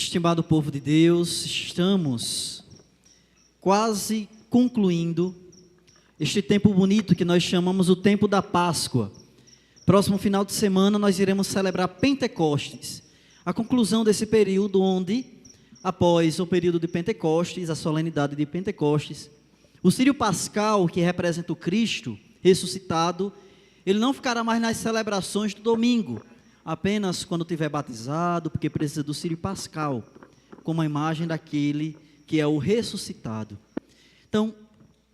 Estimado povo de Deus, estamos quase concluindo este tempo bonito que nós chamamos o tempo da Páscoa. Próximo final de semana nós iremos celebrar Pentecostes, a conclusão desse período onde, após o período de Pentecostes, a solenidade de Pentecostes, o Círio Pascal, que representa o Cristo ressuscitado, ele não ficará mais nas celebrações do domingo, apenas quando tiver batizado, porque precisa do Círio Pascal, como a imagem daquele que é o ressuscitado. Então,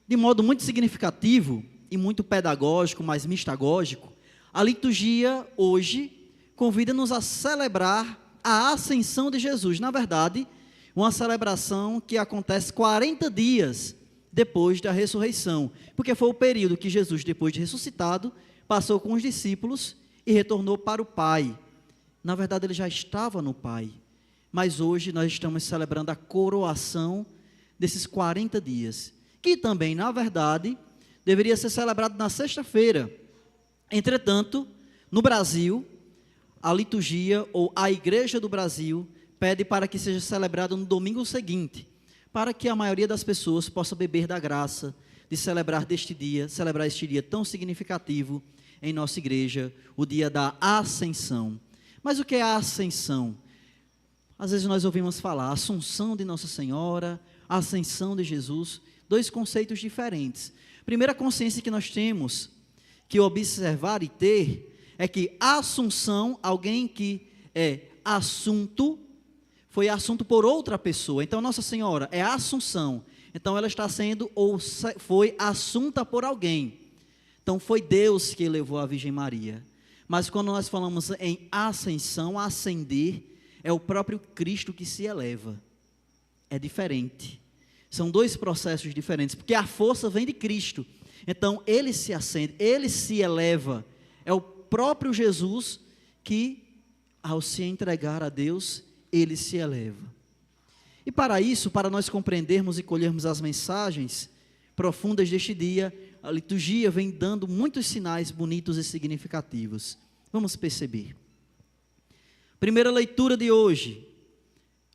de modo muito significativo e muito pedagógico, mas mistagógico, a liturgia hoje convida-nos a celebrar a ascensão de Jesus. Na verdade, uma celebração que acontece 40 dias depois da ressurreição, porque foi o período que Jesus, depois de ressuscitado, passou com os discípulos e retornou para o Pai. Na verdade, ele já estava no Pai, mas hoje nós estamos celebrando a coroação desses 40 dias, que também, na verdade, deveria ser celebrado na sexta-feira. Entretanto, no Brasil, a liturgia ou a Igreja do Brasil pede para que seja celebrado no domingo seguinte, para que a maioria das pessoas possa beber da graça de celebrar este dia tão significativo em nossa igreja, o dia da Ascensão. Mas o que é a Ascensão? Às vezes nós ouvimos falar, Assunção de Nossa Senhora, Ascensão de Jesus, dois conceitos diferentes. Primeira consciência que nós temos que observar e ter é que Assunção, alguém que é assunto, foi assunto por outra pessoa. Então Nossa Senhora é Assunção, então ela está sendo ou foi assunta por alguém. Então foi Deus que elevou a Virgem Maria. Mas quando nós falamos em ascensão, ascender, é o próprio Cristo que se eleva. É diferente. São dois processos diferentes, porque a força vem de Cristo. Então ele se acende, ele se eleva. É o próprio Jesus que, ao se entregar a Deus, ele se eleva. E para isso, para nós compreendermos e colhermos as mensagens profundas deste dia, a liturgia vem dando muitos sinais bonitos e significativos. Vamos perceber. Primeira leitura de hoje.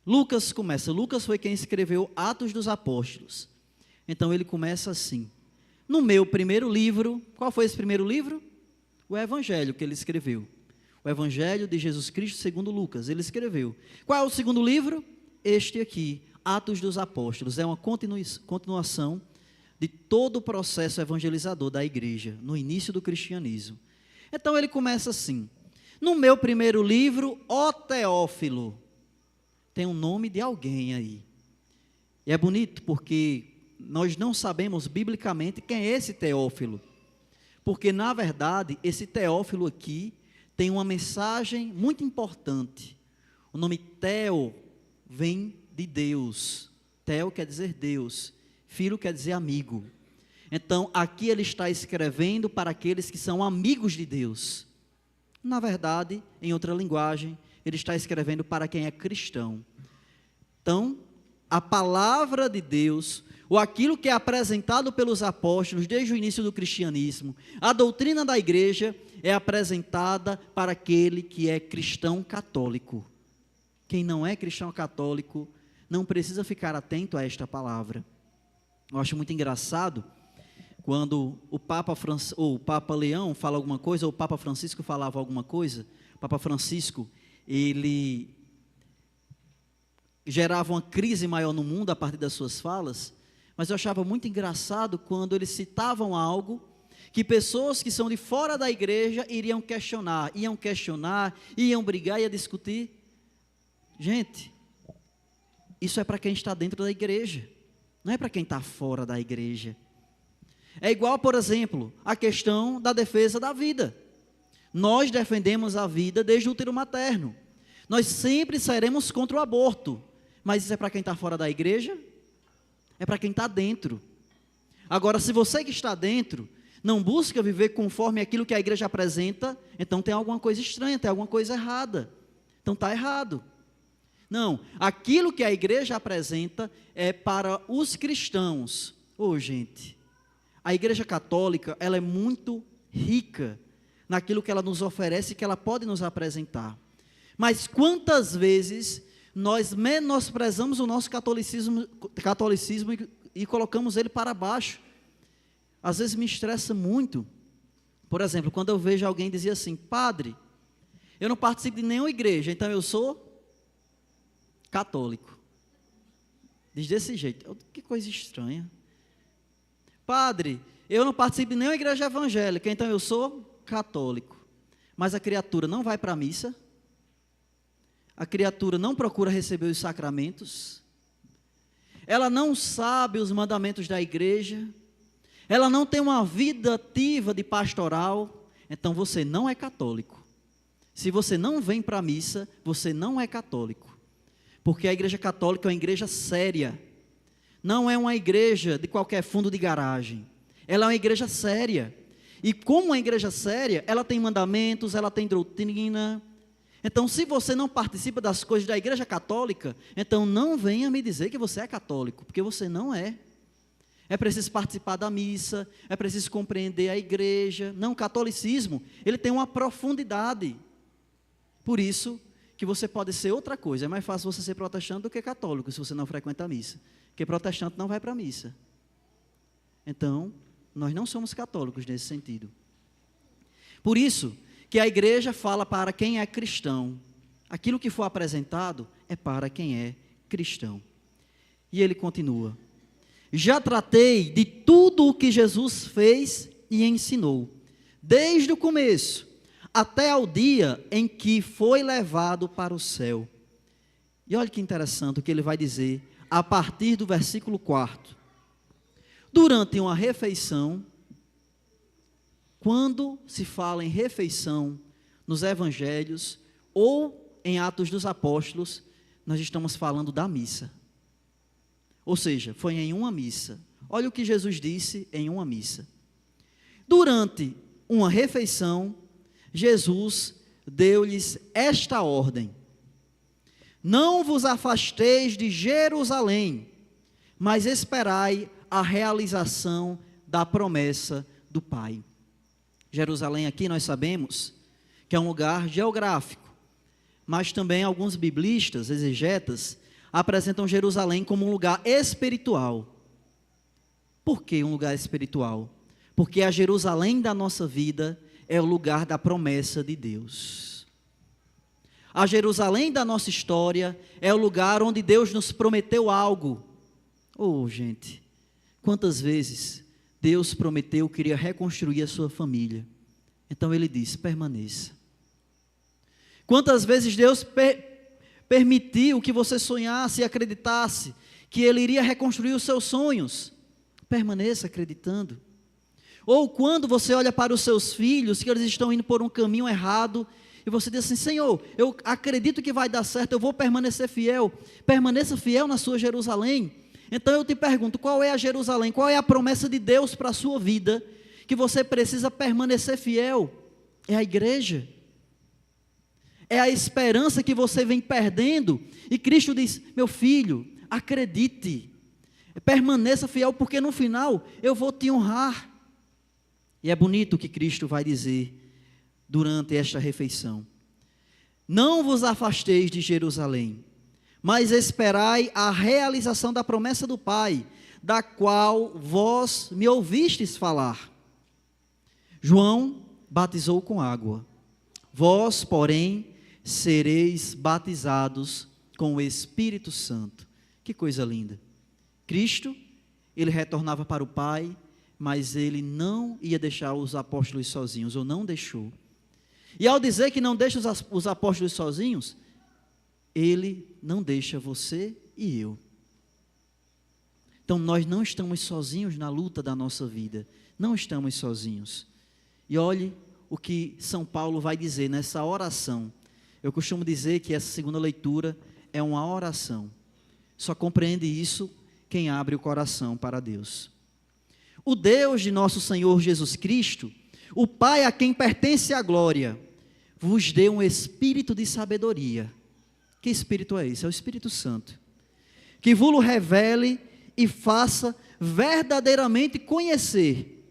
Lucas começa. Lucas foi quem escreveu Atos dos Apóstolos. Então ele começa assim. No meu primeiro livro, qual foi esse primeiro livro? O Evangelho que ele escreveu. O Evangelho de Jesus Cristo segundo Lucas, ele escreveu. Qual é o segundo livro? Este aqui, Atos dos Apóstolos. É uma continuação de todo o processo evangelizador da igreja, no início do cristianismo. Então ele começa assim, no meu primeiro livro, ó Teófilo, tem um nome de alguém aí, e é bonito porque nós não sabemos biblicamente quem é esse Teófilo, porque na verdade, esse Teófilo aqui, tem uma mensagem muito importante. O nome Teo vem de Deus, Teo quer dizer Deus, filho quer dizer amigo. Então, aqui ele está escrevendo para aqueles que são amigos de Deus. Na verdade, em outra linguagem, ele está escrevendo para quem é cristão. Então, a palavra de Deus, ou aquilo que é apresentado pelos apóstolos desde o início do cristianismo, a doutrina da igreja é apresentada para aquele que é cristão católico. Quem não é cristão católico não precisa ficar atento a esta palavra. Eu acho muito engraçado quando o Papa Leão fala alguma coisa, ou o Papa Francisco falava alguma coisa. O Papa Francisco, ele gerava uma crise maior no mundo a partir das suas falas, mas eu achava muito engraçado quando eles citavam algo que pessoas que são de fora da igreja iam questionar, iam brigar, iam discutir. Gente, isso é para quem está dentro da igreja. Não é para quem está fora da igreja. É igual, por exemplo, a questão da defesa da vida. Nós defendemos a vida desde o útero materno. Nós sempre seremos contra o aborto. Mas isso é para quem está fora da igreja? É para quem está dentro. Agora, se você que está dentro não busca viver conforme aquilo que a igreja apresenta, então tem alguma coisa estranha, tem alguma coisa errada. Então está errado. Não, aquilo que a igreja apresenta é para os cristãos. Gente, a igreja católica, ela é muito rica naquilo que ela nos oferece e que ela pode nos apresentar. Mas quantas vezes nós menosprezamos o nosso catolicismo e colocamos ele para baixo. Às vezes me estressa muito. Por exemplo, quando eu vejo alguém dizer assim: padre, eu não participo de nenhuma igreja, então eu sou católico. Diz desse jeito. Que coisa estranha. Padre, eu não participo de nenhuma igreja evangélica, então eu sou católico. Mas a criatura não vai para a missa, a criatura não procura receber os sacramentos, ela não sabe os mandamentos da igreja, ela não tem uma vida ativa de pastoral, então você não é católico. Se você não vem para a missa, você não é católico. Porque a igreja católica é uma igreja séria, não é uma igreja de qualquer fundo de garagem, ela é uma igreja séria. E como uma igreja séria, ela tem mandamentos, ela tem doutrina. Então, se você não participa das coisas da igreja católica, então não venha me dizer que você é católico, porque você não é. É preciso participar da missa, é preciso compreender a igreja. Não, o catolicismo, ele tem uma profundidade. Por isso que você pode ser outra coisa. É mais fácil você ser protestante do que católico, se você não frequenta a missa. Porque protestante não vai para a missa. Então, nós não somos católicos nesse sentido. Por isso que a igreja fala para quem é cristão. Aquilo que for apresentado é para quem é cristão. E ele continua: já tratei de tudo o que Jesus fez e ensinou, desde o começo até ao dia em que foi levado para o céu. E olha que interessante o que ele vai dizer a partir do versículo 4. Durante uma refeição, quando se fala em refeição nos evangelhos ou em Atos dos Apóstolos, nós estamos falando da missa. Ou seja, foi em uma missa. Olha o que Jesus disse em uma missa. Durante uma refeição, Jesus deu-lhes esta ordem: não vos afasteis de Jerusalém, mas esperai a realização da promessa do Pai. Jerusalém aqui nós sabemos que é um lugar geográfico, mas também alguns biblistas, exegetas, apresentam Jerusalém como um lugar espiritual. Por que um lugar espiritual? Porque a Jerusalém da nossa vida é o lugar da promessa de Deus. A Jerusalém da nossa história é o lugar onde Deus nos prometeu algo. Oh, gente, quantas vezes Deus prometeu que iria reconstruir a sua família. Então ele disse: permaneça. Quantas vezes Deus permitiu que você sonhasse e acreditasse que Ele iria reconstruir os seus sonhos. Permaneça acreditando. Ou quando você olha para os seus filhos, que eles estão indo por um caminho errado, e você diz assim: Senhor, eu acredito que vai dar certo, eu vou permanecer fiel. Permaneça fiel na sua Jerusalém. Então eu te pergunto, qual é a Jerusalém? Qual é a promessa de Deus para a sua vida, que você precisa permanecer fiel? É a igreja. É a esperança que você vem perdendo. E Cristo diz: meu filho, acredite, permaneça fiel, porque no final eu vou te honrar. E é bonito o que Cristo vai dizer durante esta refeição: não vos afasteis de Jerusalém, mas esperai a realização da promessa do Pai, da qual vós me ouvistes falar. João batizou com água, vós, porém, sereis batizados com o Espírito Santo. Que coisa linda. Cristo, ele retornava para o Pai, mas ele não ia deixar os apóstolos sozinhos, ou não deixou. E ao dizer que não deixa os apóstolos sozinhos, ele não deixa você e eu. Então nós não estamos sozinhos na luta da nossa vida, não estamos sozinhos. E olhe o que São Paulo vai dizer nessa oração. Eu costumo dizer que essa segunda leitura é uma oração. Só compreende isso quem abre o coração para Deus. O Deus de nosso Senhor Jesus Cristo, o Pai a quem pertence a glória, vos dê um espírito de sabedoria. Que espírito é esse? É o Espírito Santo. Que vos revele e faça verdadeiramente conhecer,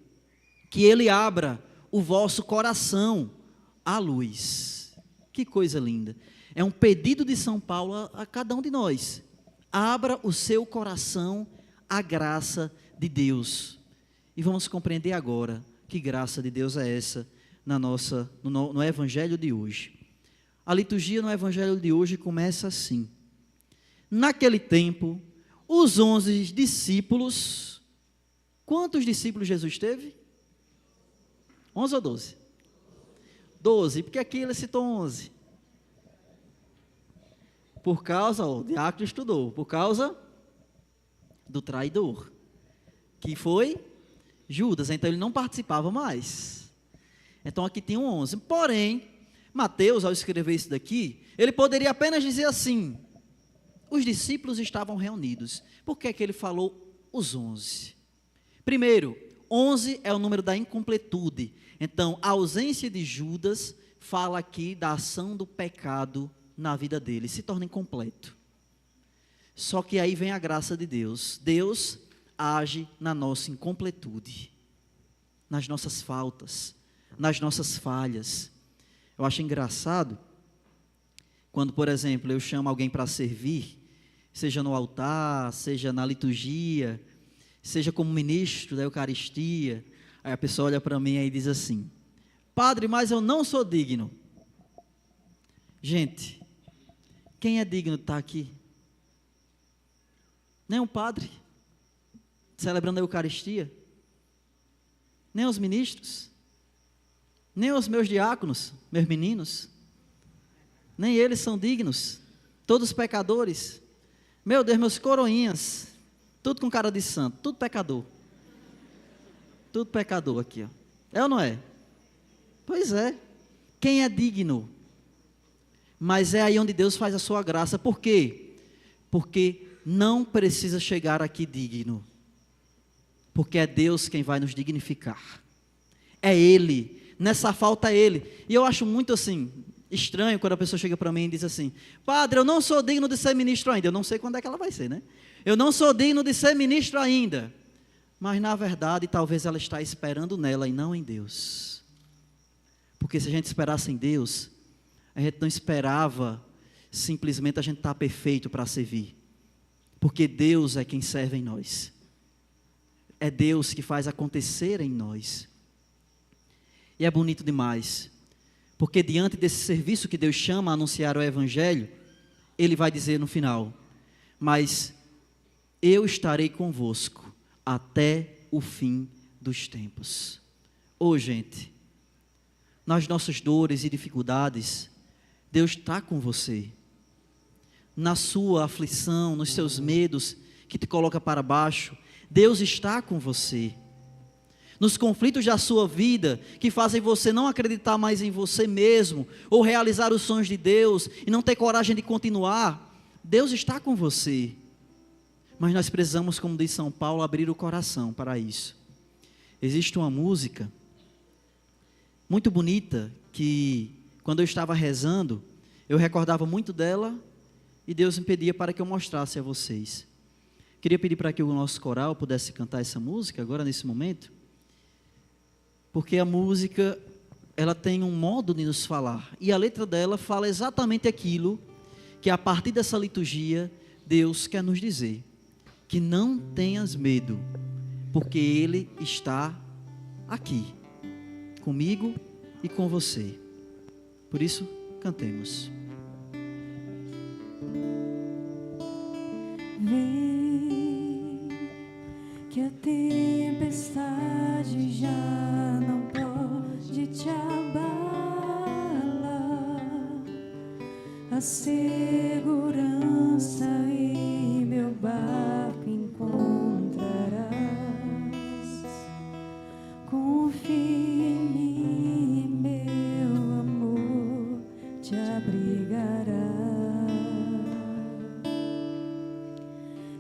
que ele abra o vosso coração à luz. Que coisa linda. É um pedido de São Paulo a cada um de nós. Abra o seu coração à graça de Deus. E vamos compreender agora que graça de Deus é essa no Evangelho de hoje. A liturgia no Evangelho de hoje começa assim. Naquele tempo, os 11 discípulos... Quantos discípulos Jesus teve? 11 ou 12? 12, porque aqui ele citou 11. Por causa, o diácono estudou, por causa do traidor, que foi Judas, então ele não participava mais. Então aqui tem um 11. Porém, Mateus, ao escrever isso daqui, ele poderia apenas dizer assim, os discípulos estavam reunidos. Por que é que ele falou os 11? Primeiro, 11 é o número da incompletude. Então, a ausência de Judas fala aqui da ação do pecado na vida dele, se torna incompleto. Só que aí vem a graça de Deus. Deus age na nossa incompletude, nas nossas faltas, nas nossas falhas. Eu acho engraçado quando, por exemplo, eu chamo alguém para servir, seja no altar, seja na liturgia, seja como ministro da Eucaristia. Aí a pessoa olha para mim e diz assim: padre, mas eu não sou digno. Gente, quem é digno de estar aqui? Nem um padre celebrando a Eucaristia, nem os ministros, nem os meus diáconos, meus meninos, nem eles são dignos, todos pecadores. Meu Deus, meus coroinhas, tudo com cara de santo, tudo pecador. Tudo pecador aqui, ó. É ou não é? Pois é. Quem é digno? Mas é aí onde Deus faz a sua graça. Por quê? Porque não precisa chegar aqui digno. Porque é Deus quem vai nos dignificar. É Ele. Nessa falta é Ele. E eu acho muito assim, estranho quando a pessoa chega para mim e diz assim: padre, eu não sou digno de ser ministro ainda. Eu não sei quando é que ela vai ser, né? Eu não sou digno de ser ministro ainda. Mas na verdade, talvez ela está esperando nela e não em Deus. Porque se a gente esperasse em Deus, a gente não esperava simplesmente a gente estar perfeito para servir. Porque Deus é quem serve em nós. É Deus que faz acontecer em nós. E é bonito demais. Porque diante desse serviço que Deus chama a anunciar o Evangelho, Ele vai dizer no final: mas eu estarei convosco até o fim dos tempos. Gente, nas nossas dores e dificuldades, Deus está com você. Na sua aflição, nos seus medos que te coloca para baixo, Deus está com você. Nos conflitos da sua vida, que fazem você não acreditar mais em você mesmo, ou realizar os sonhos de Deus, e não ter coragem de continuar, Deus está com você. Mas nós precisamos, como diz São Paulo, abrir o coração para isso. Existe uma música muito bonita, que quando eu estava rezando, eu recordava muito dela, e Deus me pedia para que eu mostrasse a vocês. Queria pedir para que o nosso coral pudesse cantar essa música agora, nesse momento, porque a música, ela tem um modo de nos falar, e a letra dela fala exatamente aquilo que a partir dessa liturgia, Deus quer nos dizer: que não tenhas medo, porque Ele está aqui, comigo e com você. Por isso, cantemos. Vem, que a tempestade já não pode te abalar, a segurança em meu barco encontrarás. Confia em mim, meu amor te abrigará.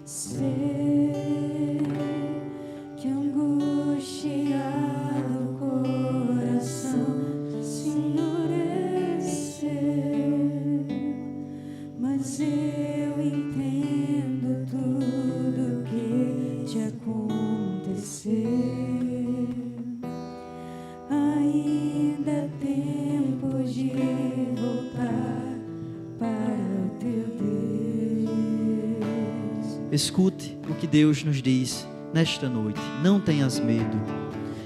Sei que angustiado o coração se endureceu, ainda é tempo de voltar para o teu Deus. Escute o que Deus nos diz nesta noite. Não tenhas medo.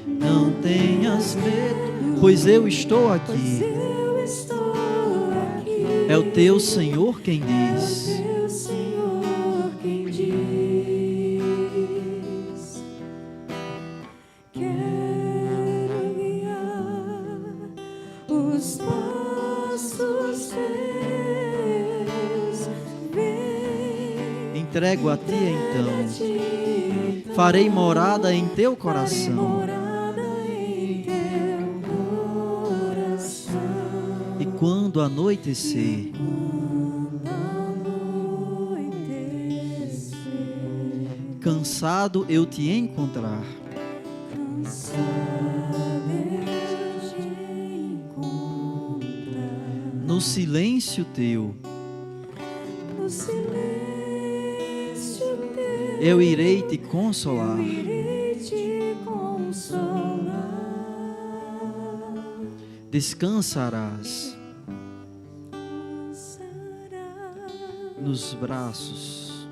Não tenhas medo, pois eu estou Pois aqui. eu estou aqui. É o teu Senhor quem diz. É o teu Senhor quem diz. Quero guiar os passos teus. Vem, Entrego a ti então. a ti, então. Farei morada em teu Farei coração. morada em teu coração. E quando anoitecer, Quando anoitecer, cansado eu te encontrar, cansado eu te encontrar. no silêncio teu, No silêncio teu, eu irei te consolar. eu irei te consolar. Descansarás Cansarás nos braços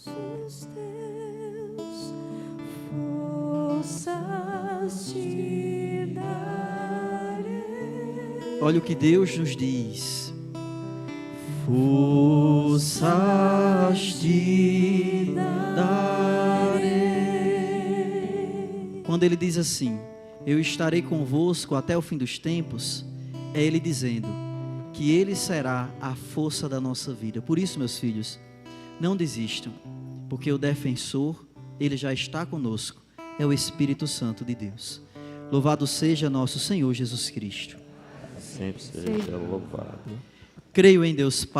os teus, forças te darei. Olha o que Deus nos diz. Forças te darei. Quando ele diz assim, eu estarei convosco até o fim dos tempos, é ele dizendo que ele será a força da nossa vida. Por isso, meus filhos, não desistam, porque o defensor, ele já está conosco, é o Espírito Santo de Deus. Louvado seja nosso Senhor Jesus Cristo. Sempre seja louvado. Creio em Deus Pai.